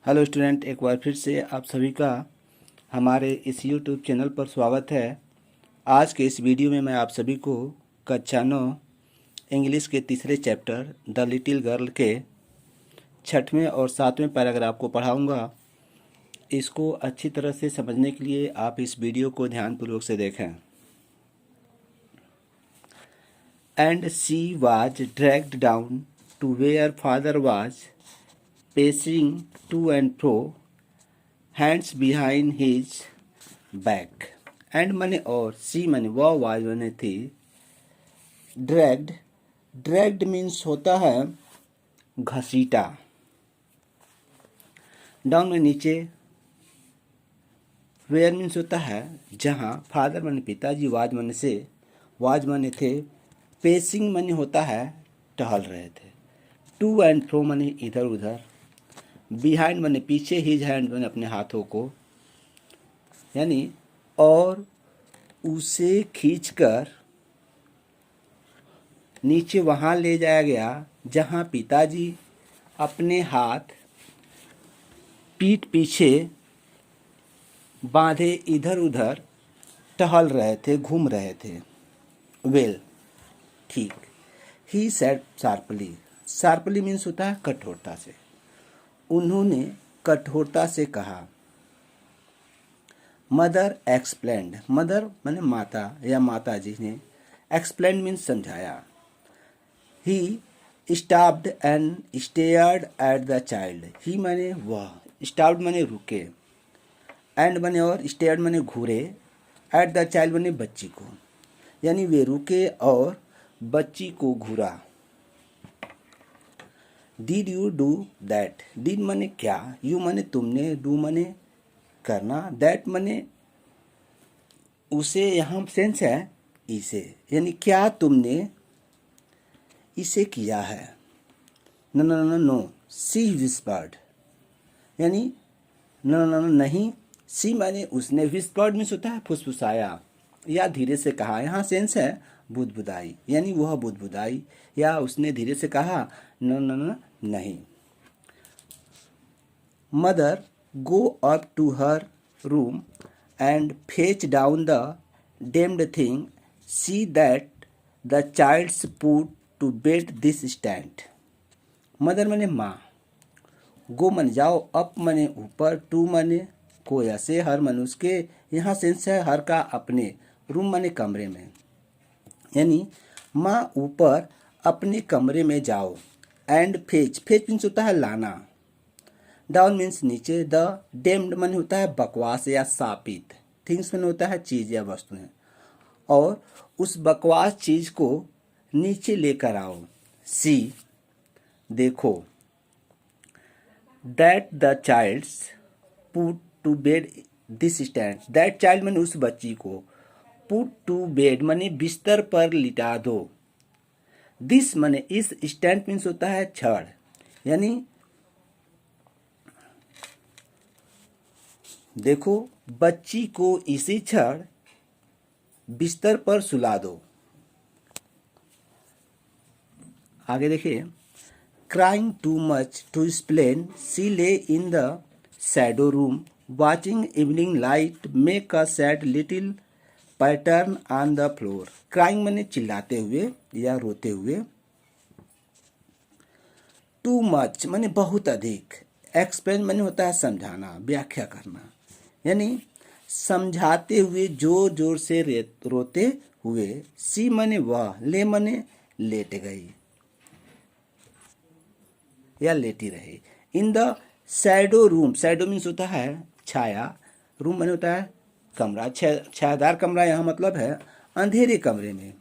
Hello student, एक बार फिर से आप सभी का हमारे इस यूट्यूब चैनल पर स्वागत है। आज के इस वीडियो में मैं आप सभी को कक्षा 9 इंग्लिश के तीसरे चैप्टर द लिटिल गर्ल के 6वें और 7वें पैराग्राफ को पढ़ाऊंगा। इसको अच्छी तरह से समझने के लिए आप इस वीडियो को ध्यानपूर्वक से देखें। And she was dragged down to where father was pacing to and fro, hands behind his back. And मने और सी मने वह वाज मने थी। ड्रैग्ड मीन्स होता है घसीटा। डाउन में नीचे। वेयर मीन्स होता है जहाँ। फादर मने पिताजी, वाज मने से, वाज मने थे। पेसिंग मने होता है टहल रहे थे। टू एंड फ्रो मने इधर उधर। बिहाइंड मने पीछे, हिज हैंड मने अपने हाथों को, यानी और उसे खींचकर नीचे वहाँ ले जाया गया जहाँ पिताजी अपने हाथ पीठ पीछे बांधे इधर उधर टहल रहे थे, घूम रहे थे। वेल, ठीक। He said sharply. Sharply means होता है कठोरता से। उन्होंने कठोरता से कहा। Mother explained. मदर माने माता या माता जी ने। एक्सप्लेन्ड मीन्स समझाया। He stopped and stared at the child. He माने वह, स्टॉप्ड माने रुके, एंड माने और, स्टेयर्ड माने घूरे, एट द चाइल्ड माने बच्ची को, यानी वे रुके और बच्ची को घूरा। Did you do that. Did मने क्या, यू मने तुमने, डू मने करना, दैट मने उसे, यहाँ सेंस है इसे, यानी क्या तुमने इसे किया है। नो नो नो नो, सी विस्पर्ड, यानी नो नो नो नहीं। सी माने उसने, विस्पर्ड मीन्स होता है फुसफुसाया या धीरे से कहा। यहाँ सेंस है बुदबुदाई, यानी वह बुदबुदाई या उसने धीरे से कहा। नो नो नो नहीं। Mother go up to her room and fetch down the damned thing, see that the child's put to bed this stand. Mother मने माँ, गो मन जाओ, अप मने ऊपर, टू मने को या से, हर मनुष्य के, यहाँ सेंस है हर का अपने, रूम मने कमरे में, यानी माँ ऊपर अपने कमरे में जाओ। एंड फेच, फेच मीन्स होता है लाना। डाउन मीन्स नीचे। द डेम्ड मन होता है बकवास या शापित। थिंग्स मन होता है चीज या वस्तुएं, और उस बकवास चीज को नीचे लेकर आओ। सी देखो। That the child's put to bed this stand. That child मन उस बच्ची को, पुट टू बेड मने बिस्तर पर लिटा दो। दिस मने इस, स्टैंड मीन्स होता है छड़, यानी देखो बच्ची को इसी छड़ बिस्तर पर सुला दो। आगे देखिए। Crying too much to explain, she lay in the shadow room watching evening light make a sad little pattern on the floor. Crying मने चिल्लाते हुए या रोते हुए। टू मच मने बहुत अधिक। एक्सप्लेन मने होता है समझाना, व्याख्या करना, यानी समझाते हुए जोर जोर से रोते हुए। सी मने वह, ले मने लेट गई या लेटी रही। इन the shadow room, shadow means होता है छाया, रूम मने होता है कमरा, छायादार कमरा, यहाँ मतलब है अंधेरे कमरे में।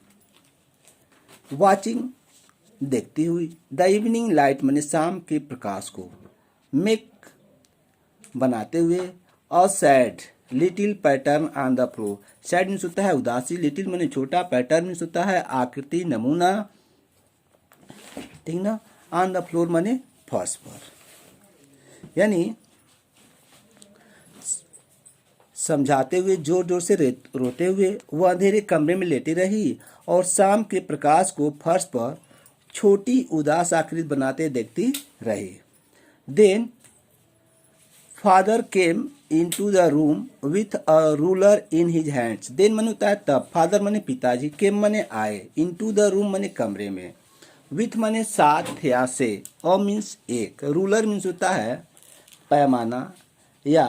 वॉचिंग देखती हुई। द इवनिंग लाइट मने शाम के प्रकाश को। मेक बनाते हुए। अ sad little pattern on the floor. Sad means होता है उदासी, लिटिल मने छोटा, पैटर्न मीन्स होता है आकृति, नमूना, ठीक ना। ऑन द फ्लोर मने फर्श पर, यानी समझाते हुए जोर जोर से रोते हुए वह अंधेरे कमरे में लेटी रही और शाम के प्रकाश को फर्श पर छोटी उदास आकृति बनाते देखती रही। Then father came into the room with a ruler in his hands. then माने होता है तब, फादर माने पिताजी, केम माने आए, into the room माने कमरे में, with माने साथ या से, और मीन्स एक, रूलर मीन्स होता है पैमाना या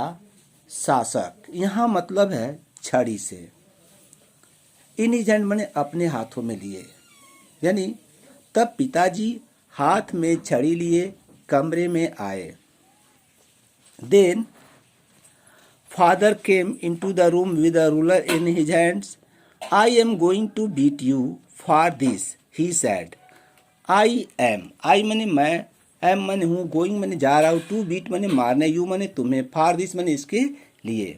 शासक, यहाँ मतलब है छड़ी से, इन हिज हैंड माने अपने हाथों में लिए, यानी तब पिताजी हाथ में छड़ी लिए कमरे में आए। then father came into the room with a ruler in his hands. I am going to beat you for this, he said. I am, I माने मैं, am माने हूँ, going माने जा रहा हूँ, to beat माने मारने, you माने तुम्हें, for this माने इसके लिए,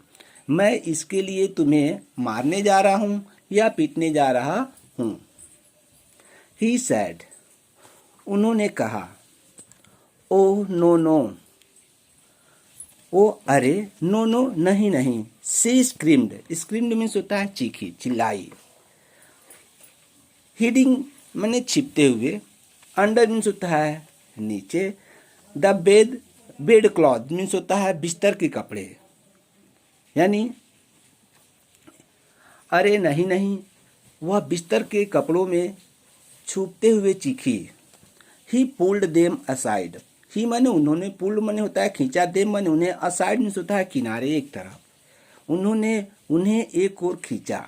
मैं इसके लिए तुम्हें मारने जा रहा हूँ या पीटने जा रहा हूँ। He said, उन्होंने कहा। Oh no no, ओ अरे, नो नो नहीं नहीं, सी स्क्रीम्ड, स्क्रीम्ड मीन्स होता है चीखी, चिल्लाई। हिडिंग माने छिपते हुए, अंडर मीन्स होता है नीचे, द बेड क्लॉथ मीन्स होता है बिस्तर के कपड़े, यानी अरे नहीं नहीं, वह बिस्तर के कपड़ों में छुपते हुए चीखी। ही पुल्ड देम असाइड, ही माने उन्होंने, पुल्ड माने होता है खींचा, देम माने उन्हें, असाइड मीन्स होता है किनारे एक तरफ, उन्होंने उन्हें एक ओर खींचा।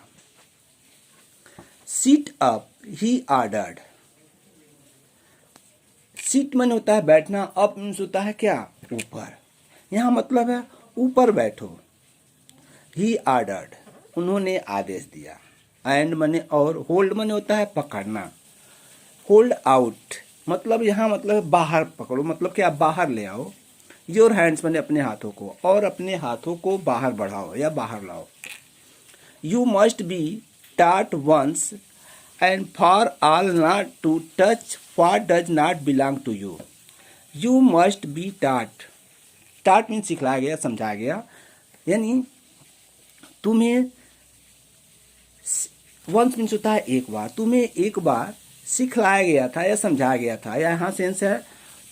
Sit up he ordered, sit माने होता है बैठना, अप मीन्स होता है क्या, ऊपर, यहाँ मतलब है ऊपर बैठो। ही ऑर्डर्ड, उन्होंने आदेश दिया। एंड माने और, होल्ड माने होता है पकड़ना, होल्ड आउट मतलब यहाँ मतलब बाहर पकड़ो, मतलब क्या, बाहर ले आओ। योर हैंड्स माने अपने हाथों को, और अपने हाथों को बाहर बढ़ाओ या बाहर लाओ। You must be taught once and for all not to touch what does not belong to you. You must be taught, taught means सिखलाया गया, समझाया गया, यानी तुम्हें, वंस मीन्स होता है एक बार, तुम्हें एक बार सिखलाया गया था या समझाया गया था, या यहाँ सेंस है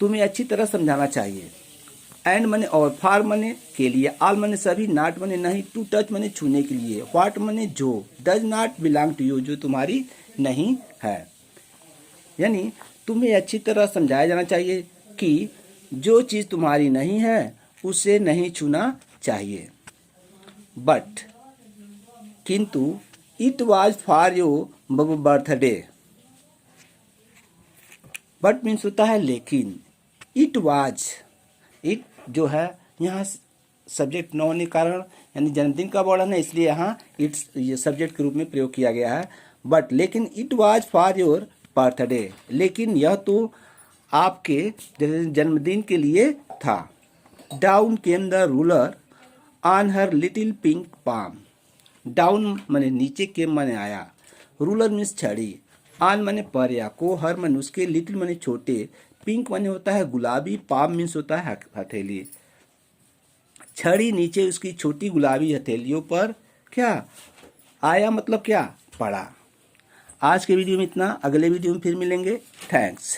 तुम्हें अच्छी तरह समझाना चाहिए। एंड मने और, फार मने के लिए, ऑल मने सभी, नॉट मने नहीं, टू टच मने छूने के लिए, व्हाट मने जो, does not belong to you जो तुम्हारी नहीं है, यानी तुम्हें अच्छी तरह समझाया जाना चाहिए कि जो चीज़ तुम्हारी नहीं है उसे नहीं छूना चाहिए। बट किंतु, it was for your birthday, but means होता है लेकिन, इट वाज, इट जो है यहाँ सब्जेक्ट न होने के कारण, यानी जन्मदिन का वर्णन है, इसलिए यहाँ इट्स ये सब्जेक्ट के रूप में प्रयोग किया गया है। बट लेकिन, it was for your birthday, लेकिन यह तो आपके जन्मदिन के लिए था। Down came the ruler on her little pink palm, down माने नीचे, केम माने आया, रूलर मीन्स छड़ी, आन माने पर या को, हर माने उसके, लिटिल माने छोटे, पिंक माने होता है गुलाबी, पाम मीन्स होता है हथेली, छड़ी नीचे उसकी छोटी गुलाबी हथेलियों पर क्या आया, मतलब क्या, पड़ा। आज के वीडियो में इतना, अगले वीडियो में फिर मिलेंगे। थैंक्स।